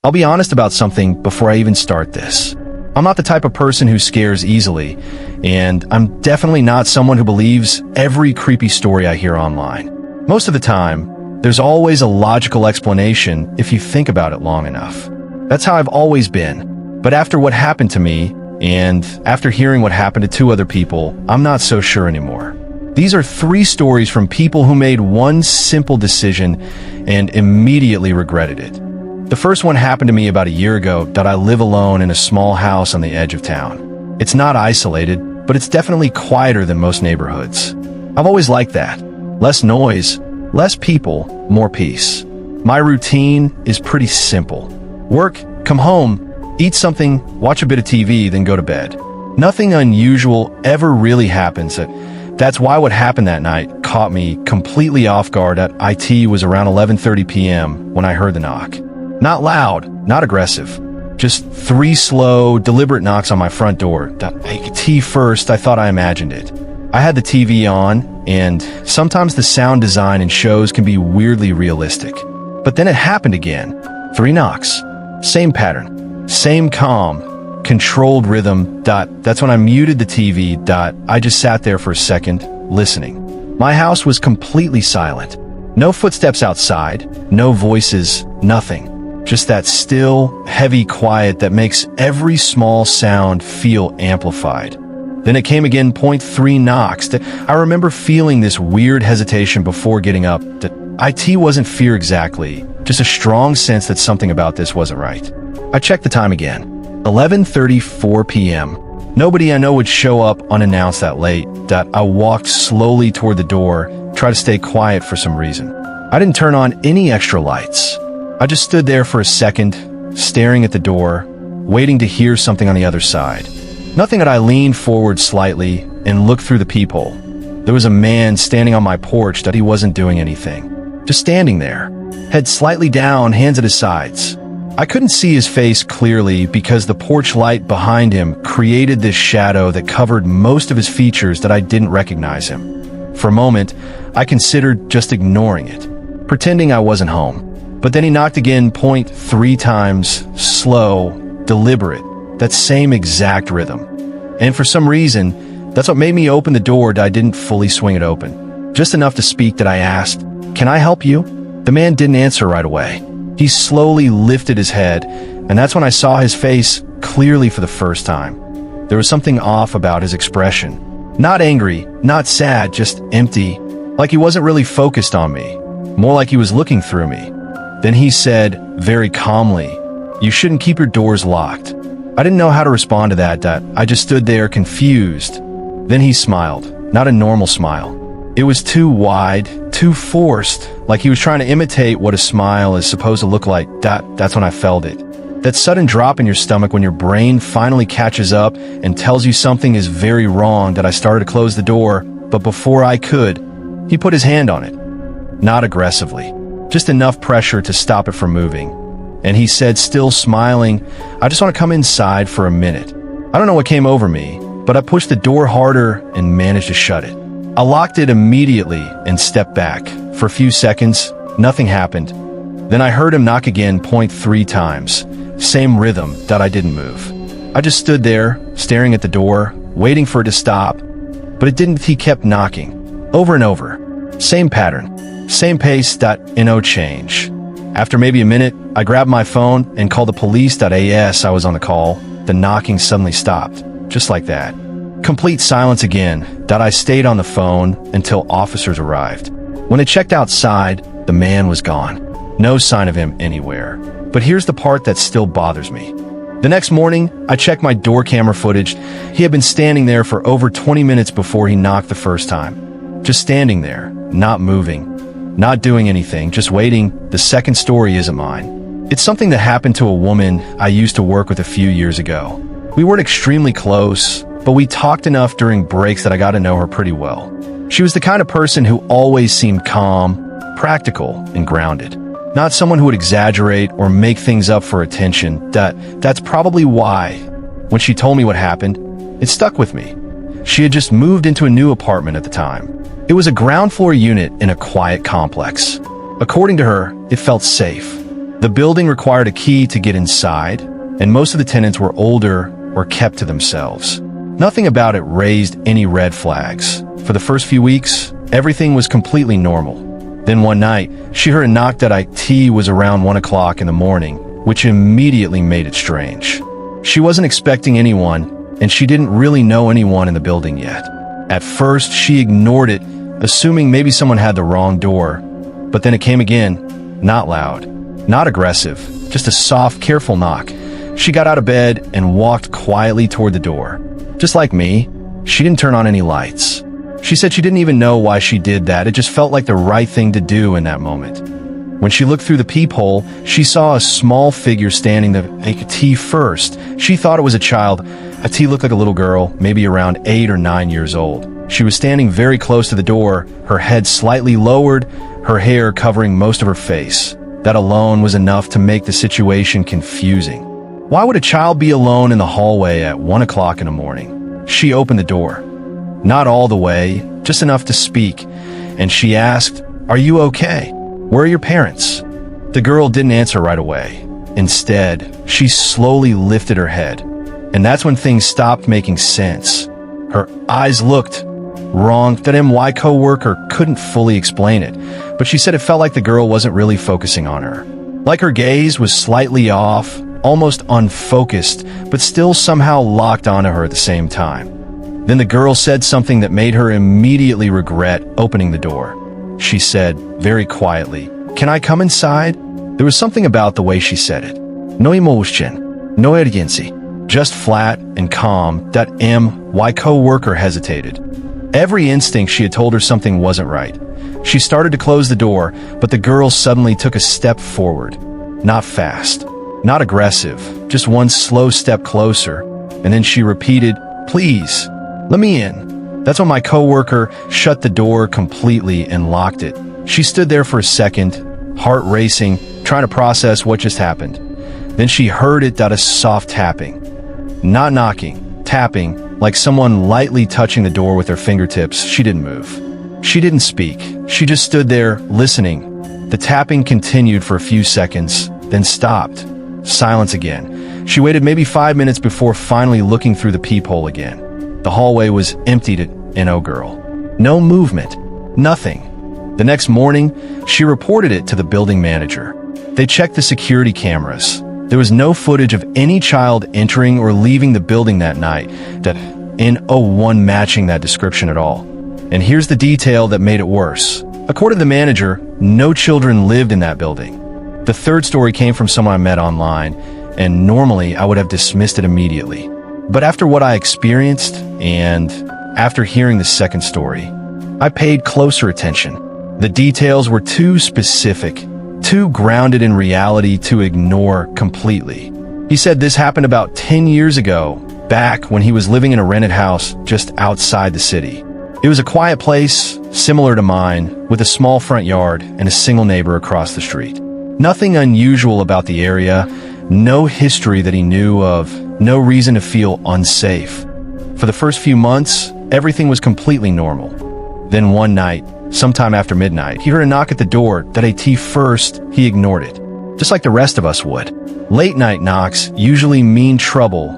I'll be honest about something before I even start this. I'm not the type of person who scares easily, and I'm definitely not someone who believes every creepy story I hear online. Most of the time, there's always a logical explanation if you think about it long enough. That's how I've always been. But after what happened to me, and after hearing what happened to 2 other people, I'm not so sure anymore. These are 3 stories from people who made one simple decision and immediately regretted it. The first one happened to me about a year ago that I live alone in a small house on the edge of town. It's not isolated, but it's definitely quieter than most neighborhoods. I've always liked that. Less noise, less people, more peace. My routine is pretty simple. Work, come home, eat something, watch a bit of TV, then go to bed. Nothing unusual ever really happens. That's why what happened that night caught me completely off guard. At IT was around 11:30 p.m. when I heard the knock. Not loud, not aggressive. Just 3 slow, deliberate knocks on my front door. IT first, I thought I imagined it. I had the TV on, and sometimes the sound design in shows can be weirdly realistic. But then it happened again. 3 knocks. Same pattern. Same calm, controlled rhythm. That's when I muted the TV. I just sat there for a second, listening. My house was completely silent. No footsteps outside, no voices, nothing. Just that still, heavy quiet that makes every small sound feel amplified. Then it came again, 0.3 knocks. I remember feeling this weird hesitation before getting up. That IT wasn't fear exactly, just a strong sense that something about this wasn't right. I checked the time again. 11:34 p.m. Nobody I know would show up unannounced that late. I walked slowly toward the door, tried to stay quiet for some reason. I didn't turn on any extra lights. I just stood there for a second, staring at the door, waiting to hear something on the other side. Nothing. I leaned forward slightly and looked through the peephole. There was a man standing on my porch. He wasn't doing anything. Just standing there, head slightly down, hands at his sides. I couldn't see his face clearly because the porch light behind him created this shadow that covered most of his features that I didn't recognize him. For a moment, I considered just ignoring it, pretending I wasn't home. But then he knocked again, 0.3 times, slow, deliberate, that same exact rhythm. And for some reason, that's what made me open the door. I didn't fully swing it open. Just enough to speak. I asked, "Can I help you?" The man didn't answer right away. He slowly lifted his head, and that's when I saw his face clearly for the first time. There was something off about his expression. Not angry, not sad, just empty, like he wasn't really focused on me, more like he was looking through me. Then he said, very calmly, "You shouldn't keep your doors locked." I didn't know how to respond to that. I just stood there confused. Then he smiled, not a normal smile. It was too wide, too forced, like he was trying to imitate what a smile is supposed to look like. That's when I felt it. That sudden drop in your stomach when your brain finally catches up and tells you something is very wrong. That I started to close the door, but before I could, he put his hand on it. Not aggressively, just enough pressure to stop it from moving. And he said, still smiling, "I just want to come inside for a minute." I don't know what came over me, but I pushed the door harder and managed to shut it. I locked it immediately and stepped back. For a few seconds, nothing happened. Then I heard him knock again, 0.3 times. Same rhythm. I didn't move. I just stood there, staring at the door, waiting for it to stop. But it didn't. He kept knocking, over and over. Same pattern, same pace. No change. After maybe a minute, I grabbed my phone and called the police. As I was on the call, the knocking suddenly stopped, just like that. Complete silence again. I stayed on the phone until officers arrived. When they checked outside, the man was gone. No sign of him anywhere. But here's the part that still bothers me. The next morning, I checked my door camera footage. He had been standing there for over 20 minutes before he knocked the first time. Just standing there, not moving, not doing anything, just waiting. The second story isn't mine. It's something that happened to a woman I used to work with a few years ago. We weren't extremely close, but we talked enough during breaks that I got to know her pretty well. She was the kind of person who always seemed calm, practical, and grounded. Not someone who would exaggerate or make things up for attention. That's probably why, when she told me what happened, it stuck with me. She had just moved into a new apartment at the time. It was a ground floor unit in a quiet complex. According to her, it felt safe. The building required a key to get inside, and most of the tenants were older or kept to themselves. Nothing about it raised any red flags. For the first few weeks, everything was completely normal. Then one night, she heard a knock that it was around 1 o'clock in the morning, which immediately made it strange. She wasn't expecting anyone, and she didn't really know anyone in the building yet. At first, she ignored it, assuming maybe someone had the wrong door. But then it came again, not loud, not aggressive, just a soft, careful knock. She got out of bed and walked quietly toward the door. Just like me, she didn't turn on any lights. She said she didn't even know why she did that. It just felt like the right thing to do in that moment. When she looked through the peephole, she saw a small figure standing to make a tea first. She thought it was a child. A tea looked like a little girl, maybe around 8 or 9 years old. She was standing very close to the door, her head slightly lowered, her hair covering most of her face. That alone was enough to make the situation confusing. Why would a child be alone in the hallway at 1 o'clock in the morning? She opened the door. Not all the way, just enough to speak, and she asked, "Are you okay? Where are your parents?" The girl didn't answer right away. Instead, she slowly lifted her head, and that's when things stopped making sense. Her eyes looked wrong. That MY co-worker couldn't fully explain it, but she said it felt like the girl wasn't really focusing on her. Like her gaze was slightly off, almost unfocused, but still somehow locked onto her at the same time. Then the girl said something that made her immediately regret opening the door. She said, very quietly, "Can I come inside?" There was something about the way she said it. No emotion, no urgency, just flat and calm. That MY co-worker hesitated. Every instinct she had told her something wasn't right. She started to close the door, but the girl suddenly took a step forward. Not fast, not aggressive, just one slow step closer. And then she repeated, "Please, let me in." That's when my coworker shut the door completely and locked it. She stood there for a second, heart racing, trying to process what just happened. Then she heard it, that a soft tapping. Not knocking, tapping, like someone lightly touching the door with their fingertips. She didn't move. She didn't speak. She just stood there, listening. The tapping continued for a few seconds, then stopped. Silence again. She waited maybe 5 minutes before finally looking through the peephole again. The hallway was emptied at No girl. No movement. Nothing. The next morning, she reported it to the building manager. They checked the security cameras. There was no footage of any child entering or leaving the building that night, that N01 matching that description at all. And here's the detail that made it worse. According to the manager, no children lived in that building. The third story came from someone I met online, and normally I would have dismissed it immediately. But after what I experienced, and after hearing the second story, I paid closer attention. The details were too specific, too grounded in reality to ignore completely. He said this happened about 10 years ago, back when he was living in a rented house just outside the city. It was a quiet place, similar to mine, with a small front yard and a single neighbor across the street. Nothing unusual about the area, no history that he knew of, no reason to feel unsafe. For the first few months, everything was completely normal. Then one night, sometime after midnight, he heard a knock at the door. That AT first, he ignored it, just like the rest of us would. Late night knocks usually mean trouble,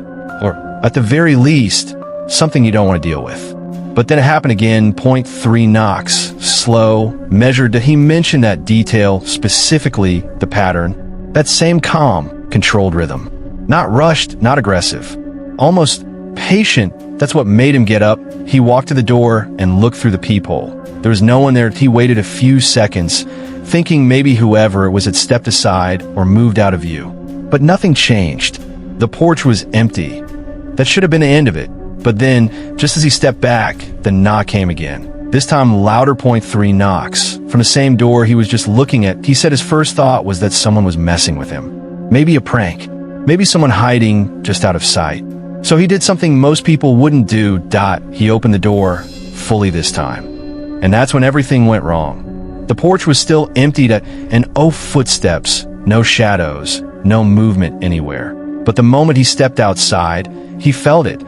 or at the very least, something you don't want to deal with. But then it happened again, 0.3 knocks, slow, measured. Did he mention that detail, specifically the pattern? That same calm, controlled rhythm. Not rushed, not aggressive. Almost patient. That's what made him get up. He walked to the door and looked through the peephole. There was no one there. He waited a few seconds, thinking maybe whoever it was had stepped aside or moved out of view. But nothing changed. The porch was empty. That should have been the end of it. But then, just as he stepped back, the knock came again. This time louder, 0.3 knocks. From the same door he was just looking at. He said his first thought was that someone was messing with him. Maybe a prank. Maybe someone hiding just out of sight. So he did something most people wouldn't do. He opened the door fully this time. And that's when everything went wrong. The porch was still emptied and footsteps, no shadows, no movement anywhere. But the moment he stepped outside, he felt it.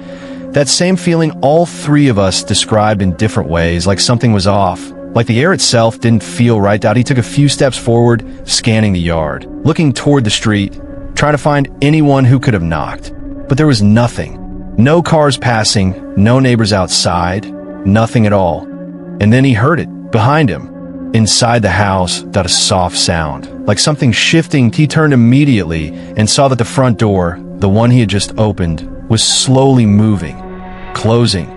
That same feeling all three of us described in different ways, like something was off, Like the air itself didn't feel right out. He took a few steps forward, scanning the yard, looking toward the street, trying to find anyone who could have knocked. But there was nothing. No cars passing, no neighbors outside, nothing at all. And then he heard it, behind him. Inside the house, that a soft sound, like something shifting. He turned immediately and saw that the front door, the one he had just opened, was slowly moving, closing,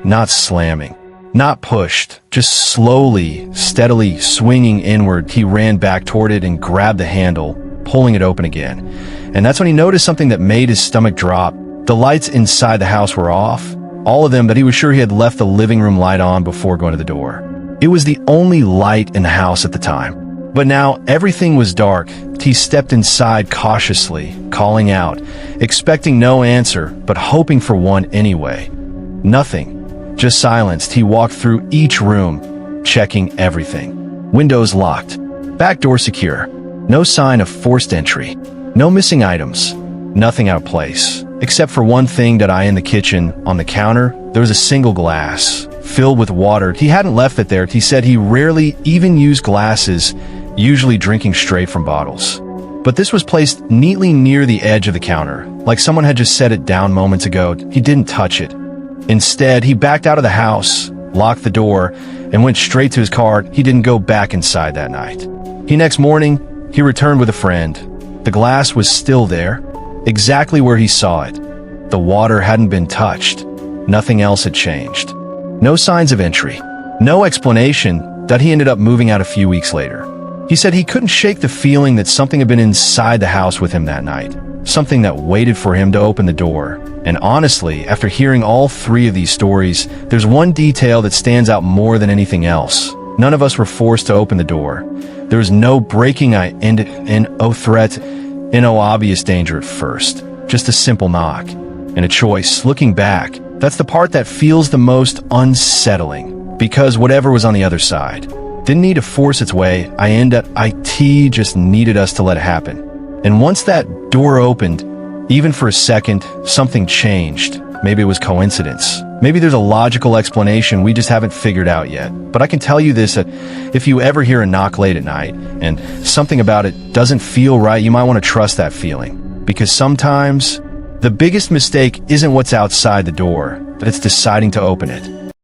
not slamming, not pushed, just slowly, steadily swinging inward. He ran back toward it and grabbed the handle, pulling it open again. And that's when he noticed something that made his stomach drop. The lights inside the house were off, all of them, but he was sure he had left the living room light on before going to the door. It was the only light in the house at the time. But now everything was dark. He stepped inside cautiously, calling out, expecting no answer, but hoping for one anyway. Nothing, just silence. He walked through each room, checking everything. Windows locked, back door secure, no sign of forced entry, no missing items, nothing out of place. Except for one thing that in the kitchen, on the counter, there was a single glass, filled with water. He hadn't left it there. He said he rarely even used glasses, usually drinking straight from bottles. But this was placed neatly near the edge of the counter, like someone had just set it down moments ago. He didn't touch it. Instead, he backed out of the house, locked the door, and went straight to his car. He didn't go back inside that night. Next morning, he returned with a friend. The glass was still there, exactly where he saw it. The water hadn't been touched. Nothing else had changed. No signs of entry. No explanation that he ended up moving out a few weeks later. He said he couldn't shake the feeling that something had been inside the house with him that night. Something that waited for him to open the door. And honestly, after hearing all three of these stories, there's one detail that stands out more than anything else. None of us were forced to open the door. There was no breaking in, no threat, in no obvious danger at first. Just a simple knock. And a choice. Looking back, that's the part that feels the most unsettling. Because whatever was on the other side didn't need to force its way. IT just needed us to let it happen. And once that door opened, even for a second, something changed. Maybe it was coincidence. Maybe there's a logical explanation we just haven't figured out yet. But I can tell you this, that if you ever hear a knock late at night and something about it doesn't feel right, you might want to trust that feeling. Because sometimes the biggest mistake isn't what's outside the door, but it's deciding to open it.